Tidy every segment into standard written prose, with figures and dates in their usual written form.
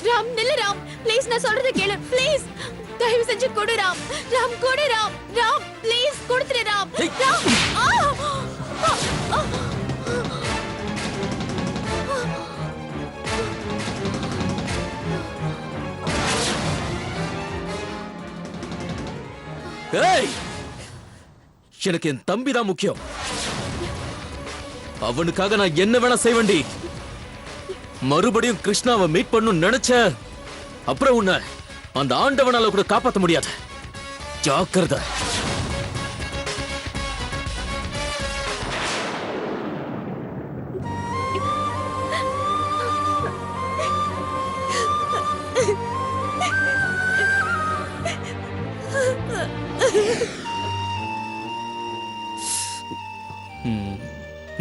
ராம் நில்லு ராம், ப்ளீஸ் நான் சொல்றத கேளு ப்ளீஸ். தயவு செஞ்சு கொடு ராம். ராம் கொடு ராம். ராம் ப்ளீஸ் கொடுத்துரு ராம். ராம் ஏய், எனக்கு என் தம்பி தான் முக்கியம். அவனுக்காக நான் என்ன வேணா செய்வேண்டி. மறுபடியும் கிருஷ்ணாவை மீட் பண்ணு நினைச்ச அப்புறம் உன்னை அந்த ஆண்டவனால கூட காப்பாற்ற முடியாது. ஜாக்கிரதை.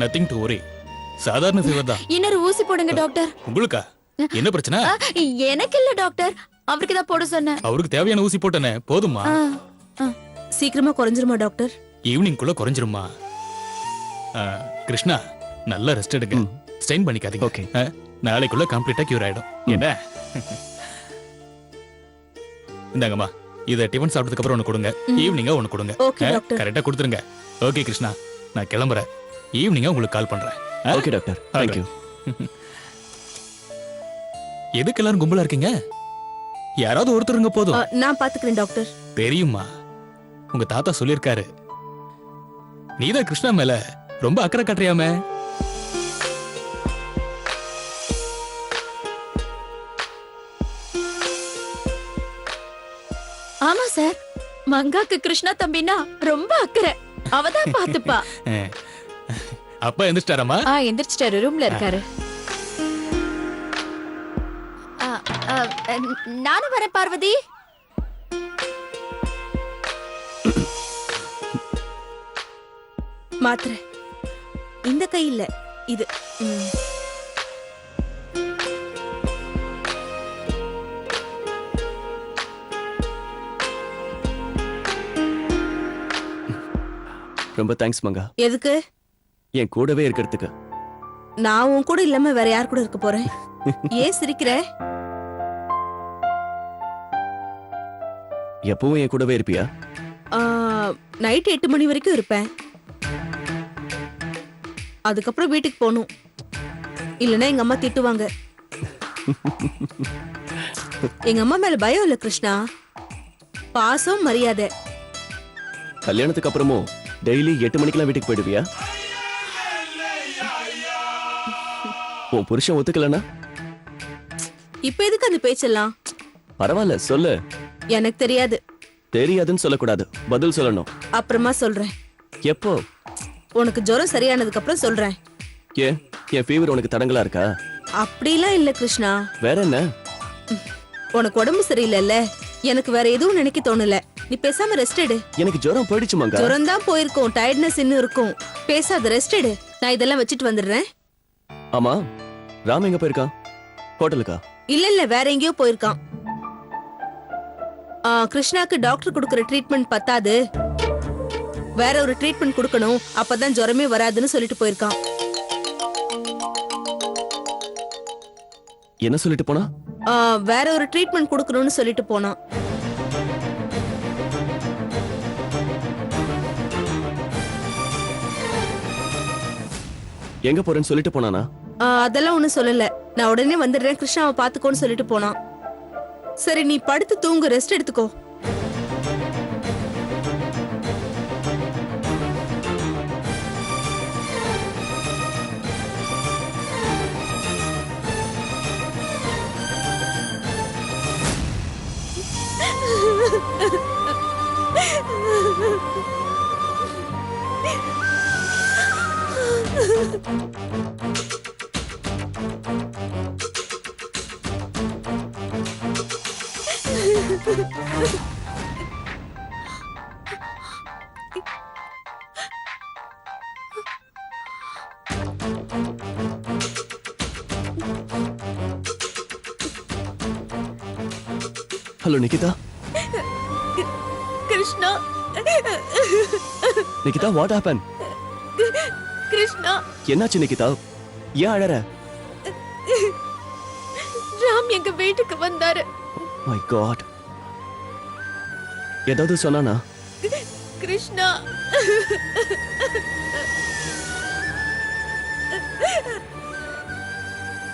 Nothing to worry. சாதாரண ஃபீவர் தான். இன்னொரு ஊசி போடுங்க டாக்டர். உங்களுக்கா? என்ன பிரச்சனை? எனக்கு இல்ல டாக்டர், அவருக்கு தான் போட சொன்னேன். அவருக்கு தேவையான ஊசி போட்டனே, போதுமா? சீக்கிரமா குறைஞ்சிருமா டாக்டர்? ஈவினிங் குள்ள குறைஞ்சிருமா? கிருஷ்ணா நல்லா ரெஸ்ட் எடுங்க. ஸ்ட்ரெயின் பண்ணிக்காதீங்க. ஓகே. நாளைக்குள்ள கம்ப்ளீட்டா கியூர் ஆயிடும். என்ன? இந்தாங்கம்மா, இத டிஃபன் சாப்பிட்டதுக்கு அப்புறம் ஒன்னு கொடுங்க. ஈவினிங்கா ஒன்னு கொடுங்க. கரெக்டா கொடுத்துருங்க. ஓகே கிருஷ்ணா, நான் கிளம்புறேன். ஈவினிங்கா உங்களுக்கு கால் பண்றேன். Okay doctor. Thank you. எதுக்கு எல்லாரும் கும்பலா இருக்கீங்க? யாராவது ஒருத்தருங்க போதும். நான் பாத்துக்கிறேன் டாக்டர். தெரியுமா, உங்க தாத்தா சொல்லிருக்காரு, நீதான் கிருஷ்ணா மேல ரொம்ப அக்கறை காட்டுறியாமே. ஆமா சார், மங்காக்கு கிருஷ்ணா தம்பினா ரொம்ப அக்கறை. அவதான் பாத்துப்பா. அப்பா எந்திரிச்சிட்டாராமா? எந்திரிச்சிட்டாரு, ரூம்ல இருக்காரு. நானும் வரேன் பார்வதி. மாத்திரை இந்த கை இல்ல, இது. ரொம்ப தேங்க்ஸ் மங்கா. எதுக்கு? என் கூடவே இருக்கிறதுக்கு. நான் உன் கூட இல்லாம வேற யார் கூட இருக்க போறேன்? ஏன் சிரிக்கிற? எப்பவும் என் கூடவே இருப்பியா? நைட் 8 மணி வரைக்கும் இருப்பேன். அதுக்கப்புறம் வீட்டுக்கு போகணும். இல்லைன்னா எங்க அம்மா திட்டுவாங்க. எங்க அம்மா மேல பயம் இல்ல கிருஷ்ணா, பாசம் மரியாதை. கல்யாணத்துக்கு அப்புறமும் டெய்லி 8 மணிக்கெல்லாம் வீட்டுக்கு போயிடுவியா? உன் புருஷன் ஒத்துக்கலனா? இப்ப எதுக்கு அந்த பேச்செல்லாம்? பரவாயில்ல சொல்லு. எனக்கு தெரியாது. தெரியாதுன்னு சொல்லக்கூடாது, பதில் சொல்லணும். அப்புறமா சொல்றேன். எப்போ? உனக்கு ஜுரம் சரியானதுக்கு அப்புறம் சொல்றேன். ஏன் என் ஃபீவர் உனக்கு தடங்களா இருக்கா? அப்படிலாம் இல்ல கிருஷ்ணா. வேற என்ன? உனக்கு உடம்பு சரியில்லைல்ல, எனக்கு வேற எதுவும் நினைக்க தோணல. நீ பேசாம ரெஸ்ட் எடு. எனக்கு ஜுரம் போயிடுச்சு மங்கா. ஜுரம் தான் போயிருக்கும், டயர்ட்னஸ் இன்னும் இருக்கும். பேசாத, ரெஸ்ட் எடு. நான் இதெல்லாம் வச்சிட்டு வந்துடுறேன். ஆமா, ராம் எங்க போயிருக்கான்? ஹோட்டலுக்கா? இல்ல வேற எங்கேயோ போயிருக்கான். கிருஷ்ணாக்கு டாக்டர் கொடுக்கற ட்ரீட்மெண்ட் பத்தாது, வேற ஒரு ட்ரீட்மெண்ட் கொடுக்கணும், அப்பதான் ஜுரமே வராதுன்னு சொல்லிட்டு போயிருக்கான். என்ன சொல்லிட்டு போனா? வேற ஒரு ட்ரீட்மெண்ட் கொடுக்கணும்னு சொல்லிட்டு போனான். எங்க போறேன்னு சொல்லிட்டு போனானா? அதெல்லாம் ஒண்ணும் சொல்லல. நான் உடனே வந்துடுறேன், கிருஷ்ணாவை பாத்துக்கோன்னு சொல்லிட்டு போனான். சரி நீ படுத்து தூங்கு, ரெஸ்ட் எடுத்துக்கோ. Hello Nikita. Krishna. Nikita, what happen? Krishna. என்னாச்சு நிகிதா? ஏன் அழற? ராம் எங்க வீட்டுக்கு வந்தாரு. My God. ஏதாவது சொன்னானா? கிருஷ்ணா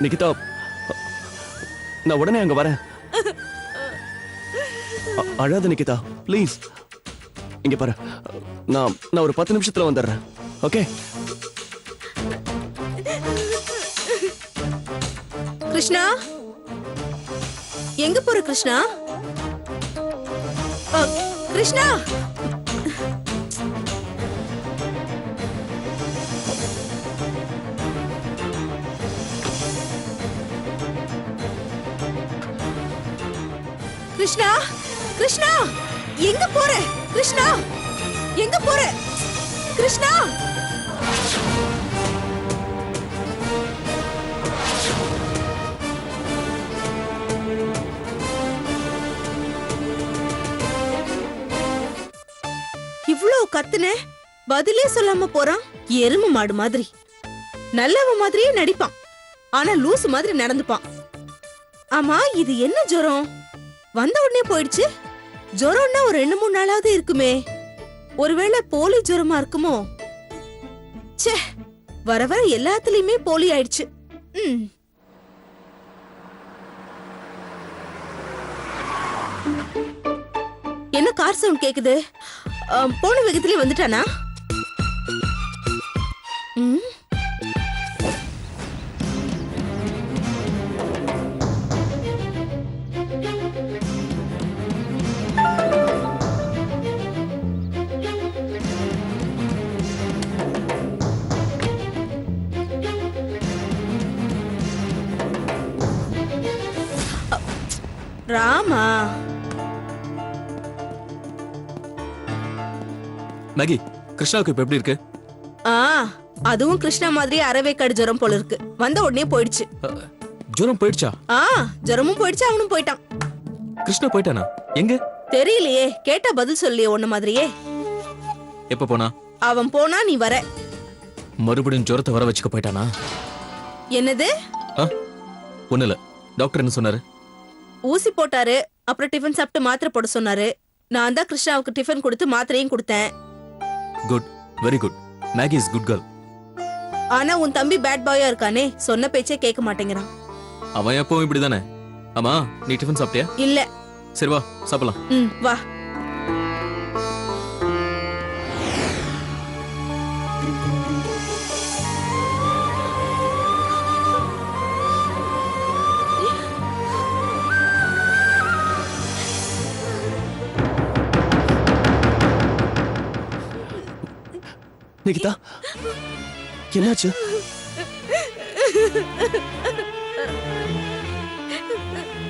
நிகிதா, நான் உடனே அங்க வரேன். அழாத நிகிதா, ப்ளீஸ். இங்க பாரு, நான் ஒரு 10 நிமிஷத்துல வந்துடுறேன். ஓகே? கிருஷ்ணா, எங்க போற கிருஷ்ணா? கிருஷ்ணா, கிருஷ்ணா, கிருஷ்ணா, எங்க போற? கிருஷ்ணா, எங்க போற? கிருஷ்ணா, இவ்ளோ கத்துன, பதிலே சொல்லாம போறான். எருமை மாடு மாதிரி. நல்லவ மாதிரியே நடிப்பான், ஆனா லூசு மாதிரி நடந்துப்பான். ஆமா, இது என்ன ஜுரம்? வந்த உடனே போயிடுச்சு. ஜுரம்னா ஒரு 2-3 நாளாவது இருக்குமே. ஒருவேளை போலி ஜுரமா இருக்குமோ? ச்சே, வர வர எல்லாத்துலயுமே போலி ஆயிடுச்சு. என்ன கார் சவுண்ட் கேக்குது? போன வேகத்திலே வந்துட்டானா? ராமா, மேகி, கிருஷ்ணாவுக்கு இப்ப எப்படி இருக்கு? அதுவும் கிருஷ்ணா மாதிரி அரவேக்காடு ஜுரம் போல இருக்கு. வந்த உடனே போயிடுச்சு. ஜுரம் போயிடுச்சா? ஜுரமும் போயிடுச்சு, அவனும் போயிட்டான். கிருஷ்ணா போயிட்டானா? எங்க தெரியலையே, கேட்டா பதில் சொல்லியே உன்ன மாதிரியே. எப்ப போனா? அவன் போனா நீ வர. மறுபடியும் ஜுரத்தை வர வச்சுக்க போயிட்டானா? என்னது? ஒண்ணு இல்ல. டாக்டர் என்ன சொன்னாரு? ஊசி போட்டாரு, அப்புறம் டிஃபன் சாப்பிட்டு மாத்திரை போட சொன்னாரு. நான் தான் கிருஷ்ணாவுக்கு டிஃபன் கொடுத்து மாத்திரையும் கொடுத்தேன். Good, very good. Maggi is good girl. ஆனா உன் தம்பி பேட் பாயா இருக்கானே, சொன்ன பேச்சே கேட்க மாட்டேங்கிறான். அவன் எப்பவும் இப்படிதானே. ஆமா, நீ டிஃபன் சாப்பிட்டியா? இல்ல. சரி வா, சாப்பிடலாம். வா. நிகிதா, என்னாச்சு?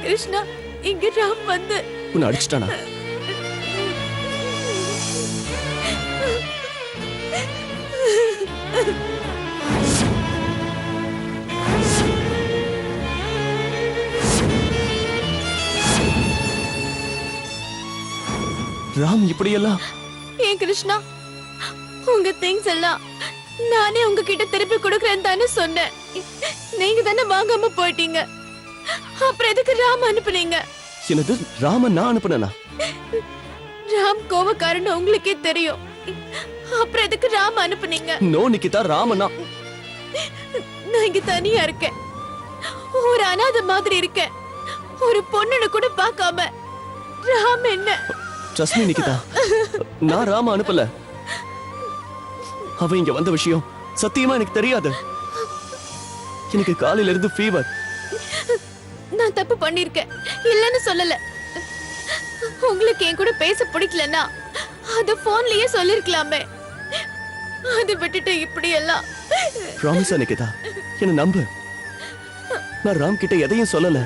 கிருஷ்ணா, இங்க ராம் வந்து உன்னை அடிச்சிட்டானா? ராம் இப்படியெல்லாம்? ஏன் கிருஷ்ணா, உங்க திங்ஸ் எல்லாம் நானே உங்ககிட்ட திருப்பி கொடுக்கறேன்னு தானே சொன்னேன். நீங்க தானே வாங்காம போயிட்டீங்க. அப்புறம் எதுக்கு ராம் அனுப்புனீங்க? என்னது? ராம நான் அனுப்புனா? ராம் கோவக்காரன்னு உங்களுக்கே தெரியும். அப்புறம் எதுக்கு ராம் அனுப்புனீங்க? நோ நிகிதா, ராமனா. நான் இங்க தனியா இருக்கேன், ஒரு அனாதை மாதிரி இருக்கேன். ஒரு பொண்ணுன்னு கூட பார்க்காம ராம் என்ன? ட்ரஸ்ட் மீ நிகிதா, நான் ராம அனுப்பல. அவ இங்க வந்த விஷயம் சத்தியமா எனக்கு தெரியாது. எனக்கு காலையில இருந்து ஃபீவர். நான் தப்பு பண்ணிருக்கேன், இல்லன்னு சொல்லல. உங்களுக்கு என் கூட பேச பிடிக்கலன்னா அத போன்லயே சொல்லிருக்கலாமே. அதை விட்டுட்டு இப்படி எல்லாம். ப்ராமிஸா நிகிதா, என்ன நம்பு. நான் ராம் கிட்ட எதையும் சொல்லல.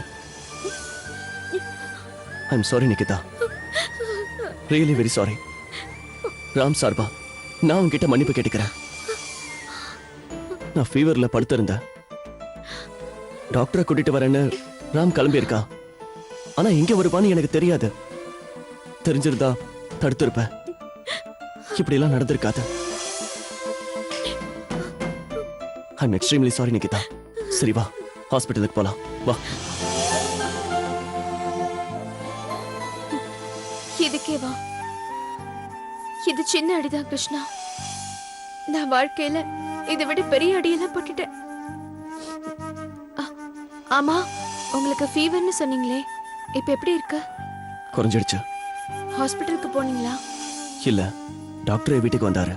I'm sorry Nikita, really very sorry. Ram சார்பா நான் உன்கிட்ட மன்னிப்பு கேட்டுக்கிறேன். நான் ஃபீவர்ல படுத்திருந்தேன். டாக்டரை கூட்டிட்டு வரேன்னு ராம் கிளம்பி இருக்கா. ஆனா இங்க வருவான்னு எனக்கு தெரியாது. தெரிஞ்சிருந்தா தடுத்திருப்பேன். இப்படி எல்லாம் நடந்திருக்காது. I'm extremely sorry Nikita. சரி வா, ஹாஸ்பிட்டலுக்கு போலாம் வா. சின்ன அடிதான் கிருஷ்ணா. நான் வாழ்க்கையில இதை விட பெரிய அடியெல்லாம் பட்டுட்டேன். ஆமா, உங்களுக்கு ஃபீவர்னு சொன்னீங்களே, இப்ப எப்படி இருக்கு? குறைஞ்சிடுச்சு. ஹாஸ்பிட்டலுக்கு போனீங்களா? இல்ல, டாக்டர் வீட்டுக்கு வந்தாரு.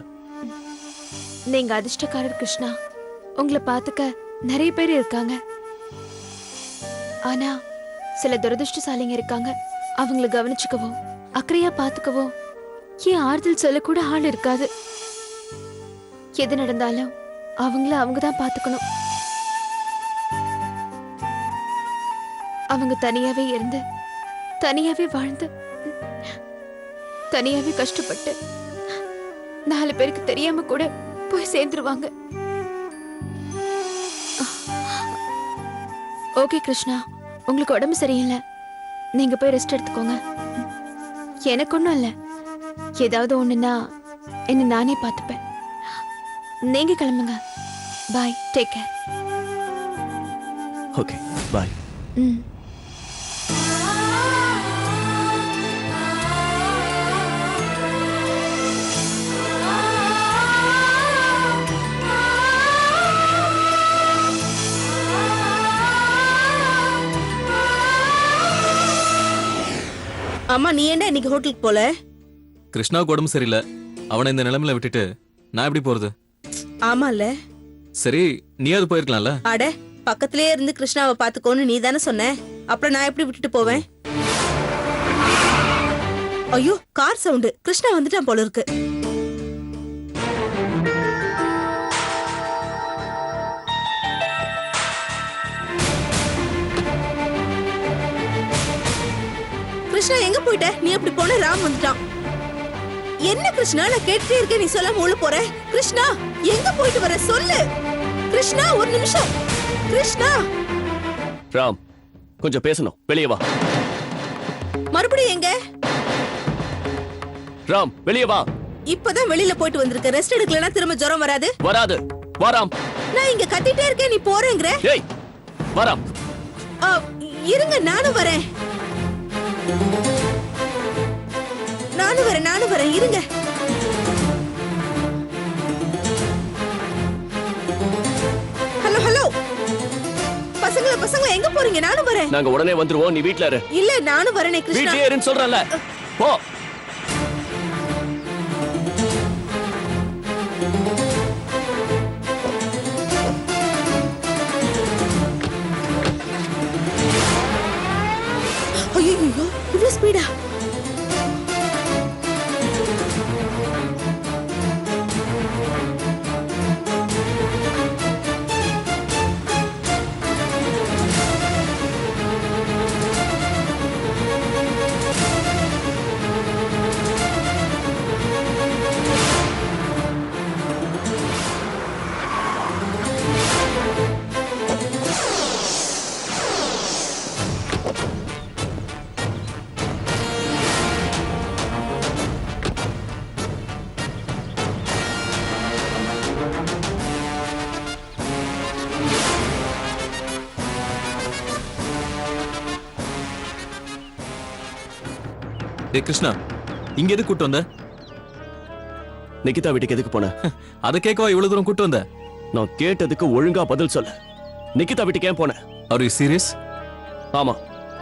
நீங்க அதிர்ஷ்டக்காரர் கிருஷ்ணா. உங்களை பாத்துக்க நிறைய பேர் இருக்காங்க. ஆனா சில துரதிருஷ்டசாலிங்க இருக்காங்க. அவங்கள கவனிச்சுக்கவோ அக்கறையா பாத்துக்கவோ ஏன் ஆறுதல் சொல்ல கூட ஆள் இருக்காது. எது நடந்தாலும் அவங்கள அவங்கதான் பாத்துக்கணும். அவங்க தனியாவே இருந்து தனியாவே வாழ்ந்து தனியாவே கஷ்டப்பட்டு 4 பேருக்கு தெரியாம கூட போய் சேர்ந்துருவாங்க. ஓகே கிருஷ்ணா, உங்களுக்கு உடம்பு சரியில்லை, நீங்க போய் ரெஸ்ட் எடுத்துக்கோங்க. எனக்கு ஒண்ணும் இல்ல, ஏதாவது ஒண்ணுன்னா என்ன நானே பார்த்துப்பேன். நீங்க கிளம்புங்க. பாய், டேக் கேர். ஓகே, பாய். ம். அம்மா, நீ என்ன இன்னைக்கு ஹோட்டலுக்கு போல? கிருஷ்ணாவுக்கு உடம்பு சரியில்லை. அவனை இந்த நிலைமையில விட்டுட்டு நான் எப்படி போறது? ஆமால. சரி, நீயாவது போயிருக்கலாம்ல. அட, பக்கத்திலே இருந்து கிருஷ்ணாவை பாத்துக்கோன்னு நீ தானே சொன்ன. அப்புறம் நான் எப்படி விட்டுட்டு போவேன்? ஐயோ, கார் சவுண்டு. கிருஷ்ணா வந்துட்டான் போல இருக்கு. கிருஷ்ணா, எங்க போயிட்ட? நீ எப்படி போன? ராம் வந்துட்டான். என்ன கிருஷ்ணா, நான் கேட்டுட்டே இருக்கேன், நீ சொல்லாம உள்ள போற. கிருஷ்ணா, எங்க போயிட்டு வர சொல்லு. கிருஷ்ணா, ஒரு நிமிஷம். கிருஷ்ணா. ராம், கொஞ்சம் பேசணும், வெளியே வா. மறுபடியும் எங்க? ராம், வெளியே வா. இப்பதான் வெளியில போயிட்டு வந்திருக்க. ரெஸ்ட் எடுக்கலனா திரும்ப ஜுரம் வராது. வராது. வா ராம். நான் இங்க கத்திட்டே இருக்கேன், நீ போறேங்கற. ஏய், வா ராம். இருங்க, நானும் வரேன். நானும் வரேன், இருங்க. ஹலோ ஹலோ, பசங்க எங்க போறீங்க? நானும் வரேன். நாங்க உடனே வந்துருவோம், நீ வீட்ல இரு. இல்ல, நானும் வரேனே கிருஷ்ணா. வீட்லயே இருன்னு சொல்றேன்ல, போ. ஐயோ, இவ்வளவு ஸ்பீடா? டேய் கிருஷ்ணா, இங்க எதுக்கு கூட்டு வந்த? நிகிதா வீட்டுக்கு எதுக்கு போன? அதை கேட்கவா இவ்வளவு தூரம் கூட்டு வந்த? நான் கேட்டதுக்கு ஒழுங்கா பதில் சொல்லு. நிகிதா வீட்டுக்கு ஏன் போன? Are you serious? ஆமா,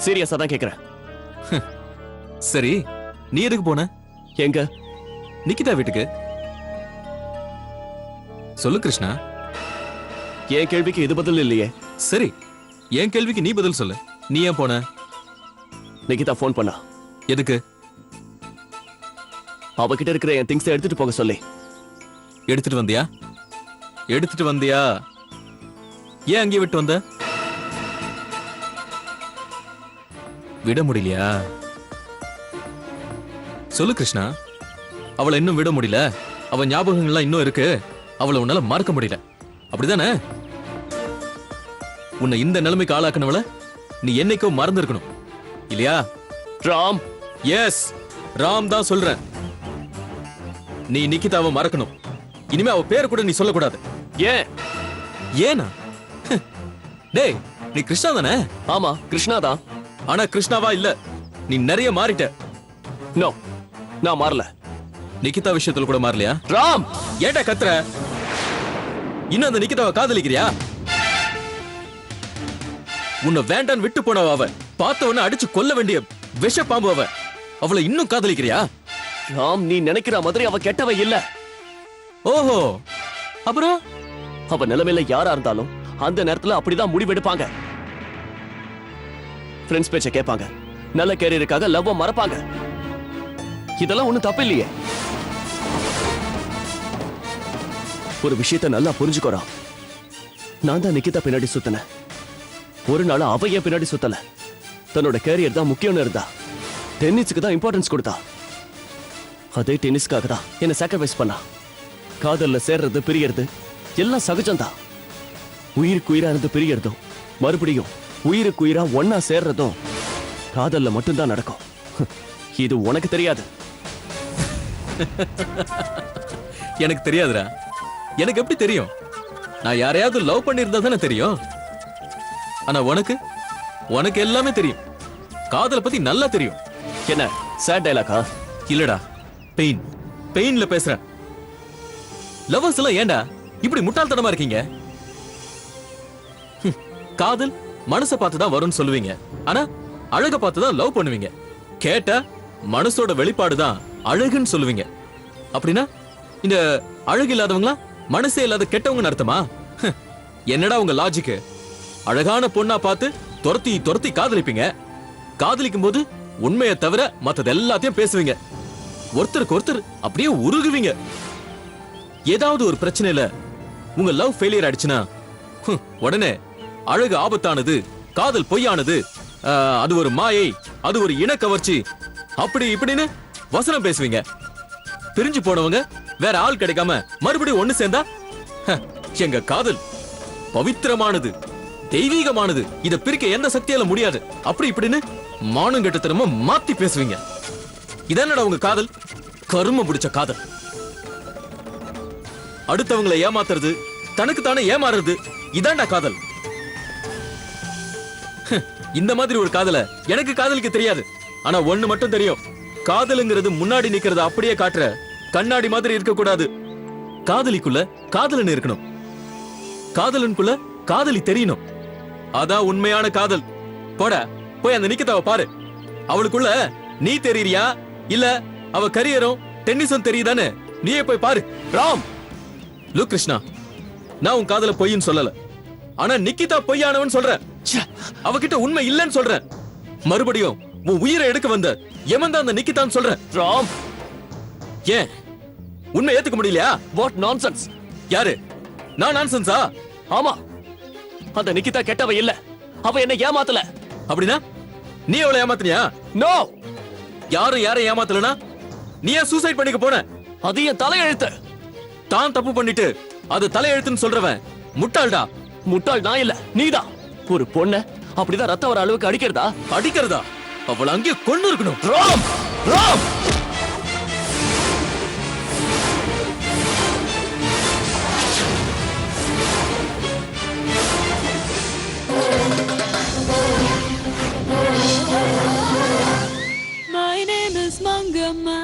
சீரியஸா தான் கேக்குறேன். சரி, நீ எதுக்கு போன? எங்க? நிகிதா வீட்டுக்கு. சொல்லு கிருஷ்ணா. என் கேள்விக்கு இது பதில் இல்லையே. சரி, என் கேள்விக்கு நீ பதில் சொல்லு. நீ ஏன் போன? நிகிதா ஃபோன் பண்ணா. எதுக்கு? அவகிட்ட இருக்கிற என் திங்ஸ் எடுத்துட்டு போக சொல்லி. எடுத்துட்டு வந்தியா? ஏன் அங்கே விட்டு வந்த? விட முடியலையா? சொல்லு கிருஷ்ணா. அவளை இன்னும் விட முடியல. அவ ஞாபகங்கள்லாம் இன்னும் இருக்கு. அவளை உன்னால மறக்க முடியல, அப்படிதானே? உன்னை இந்த நிலைமைக்கு ஆளாக்குனவள நீ என்னைக்கோ மறந்துருக்கணும், இல்லையா? ராம். எஸ், ராம் தான் சொல்றேன். நீ நிகிதாவை மறக்கணும். இனிமே அவ பேர் கூட நீ சொல்லக்கூடாது. ஏன்? ஏனா? டேய், நீ கிருஷ்ணா தானே? ஆமா, கிருஷ்ணா தான். ஆனா கிருஷ்ணாவா இல்ல. நீ நிறைய மாறிட்ட. நோ, நான் மாறல. நிகிதா விஷயத்துல கூட மாறலையா? ராம், ஏன்டா கத்துற? இன்னும் அந்த நிகிதாவை காதலிக்கிறியா? உன்னை வேண்டான்னு விட்டு போனவ அவ, பார்த்தவன அடிச்சு கொல்ல வேண்டிய விஷ பாம்பு அவ, அவளை இன்னும் காதலிக்கிறியா? ராம், நீ நினைக்கிற மாதிரி அவ கெட்டவ இல்ல. ஓஹோ, அப்புறம் அவ நிலைமையில யாரா இருந்தாலும் அந்த நேரத்துல அப்படிதான் முடிவெடுப்பாங்க. ஃப்ரெண்ட்ஸ் பேச்ச கேட்பாங்க, நல்ல கேரியருக்காக லவ்வ மறப்பாங்க. இதெல்லாம் ஒண்ணும் தப்பு இல்லையே. ஒரு விஷயத்தை நல்லா புரிஞ்சுக்கோறா. நான் தான் நிக்கிதா பின்னாடி சுத்தினேன். ஒரு நாள் அவ என் பின்னாடி சுத்தல. தன்னோட கேரியர் தான் முக்கியம்னு இருந்தா. டென்னிஸ்க்கு தான் இம்பார்ட்டன்ஸ் கொடுத்தா. அதே டென்னிஸ்க்காக தான் என்ன சாக்ரிஃபைஸ் பண்ணா. காதல்ல சேர்றது பிரியறது எல்லாம் சகஜம்தான். உயிருக்கு உயிரா இருந்து பிரியறதும் மறுபடியும் உயிருக்கு உயிரா ஒன்னா சேர்றதும் காதல்ல மட்டும்தான் நடக்கும். இது உனக்கு தெரியாது. எனக்கு தெரியாதுடா. எனக்கு எப்படி தெரியும்? நான் யாரையாவது லவ் பண்ணியிருந்தா தானே தெரியும். ஆனா உனக்கு உனக்கு எல்லாமே தெரியும். காதலை பத்தி நல்லா தெரியும். என்ன சேட் டைலாக்கா? இல்லடா, பெயின்ல பேசுறேன். லவ்வர்ஸ் எல்லாம் ஏன்டா இப்படி முட்டாள்தனமா இருக்கீங்க? காதல் மனசை பார்த்து தான் வரும்னு சொல்லுவீங்க, ஆனா அழக பார்த்து தான் லவ் பண்ணுவீங்க. கேட்டா மனசோட வெளிப்பாடு தான் அழகுன்னு சொல்லுவீங்க. அப்படின்னா இந்த அழகு இல்லாதவங்களா மனசே இல்லாத கெட்டவங்கன்னு அர்த்தமா? என்னடா உங்க லாஜிக்? அழகான பொண்ணா பார்த்து துரத்தி துரத்தி காதலிப்பீங்க. காதலிக்கும் போது உண்மையை தவிர மத்தது எல்லாத்தையும் பேசுவீங்க. ஒருத்தருக்கு ஒருத்தர் அப்படியே உருகுவீங்க. ஏதாவது ஒரு பிரச்சனையில உங்க லவ் ஃபெயிலியர் ஆயிடுச்சுன்னா உடனே அழகு ஆபத்தானது, காதல் பொய்யானது, அது ஒரு மாயை, அது ஒரு இனக்கவர்ச்சி, அப்படி இப்படின்னு வசனம் பேசுவீங்க. பிரிஞ்சு போனவங்க வேற ஆள் கிடைக்காம மறுபடியும் ஒண்ணு சேர்ந்தா எங்க காதல் பவித்திரமானது, தெய்வீகமானது, இத பிரிக்க எந்த சக்தியால முடியாது, அப்படி இப்படின்னு மானம் கெட்டத்தனமா மாத்தி பேசுவீங்க. இதென்னடா உங்க காதல்? கரும பிடிச்ச காதல். அடுத்தவங்களை ஏமாத்துறது, தனக்கு தானே ஏமாறுறது, இதான்டா காதல். இந்த மாதிரி ஒரு காதல எனக்கு காதலிக்க தெரியாது. ஆனா ஒண்ணு மட்டும் தெரியும், காதலுங்கிறது முன்னாடி நிக்கிறத அப்படியே காட்டுற கண்ணாடி மாதிரி இருக்க கூடாது. காதலிக்குள்ள காதலன் இருக்கணும், காதலனுக்குள்ள காதலி தெரியணும். அதான் உண்மையான காதல். போட போய் அந்த நிக்கிதாவை பாரு. அவளுக்குள்ள நீ தெரியறியா இல்ல அவ கரியரும் டென்னிஸும் தெரியுதானே நீயே போய் பாரு. ராம், லுக் கிருஷ்ணா, நான் உன் காதல பொய்ன்னு சொல்லல, ஆனா நிக்கிதா பொய்யானவன் சொல்றேன். அவகிட்ட உண்மை இல்லைன்னு சொல்றேன். மறுபடியும் உன் உயிரை எடுக்க வந்த எமன் தான் அந்த நிக்கிதான் சொல்றேன். ராம், ஏன் உண்மை ஏத்துக்க முடியலையா? What nonsense? யாரு நான் நான்சென்ஸா? ஆமா, அந்த நிக்கிதா கெட்டவ இல்ல. அவ என்ன ஏமாத்தல. அப்படின்னா நீ அவளை ஏமாத்தினியா? நோ, யாரும் யாரை ஏமாத்தலனா நீ ஏன் சூசைட் பண்ணிக்க போன? அது என் தலையெழுத்து. தான் தப்பு பண்ணிட்டு அது தலையெழுத்துன்னு சொல்றவன் முட்டாள்டா. முட்டாள் நான் இல்ல, நீதான். ஒரு பொண்ண அப்படிதான் ரத்தம் வர அளவுக்கு அடிக்கிறதா? அடிக்கிறதா? அவளை அங்கே கொண்டு இருக்கணும். Ram, Ram, My name is Mangama.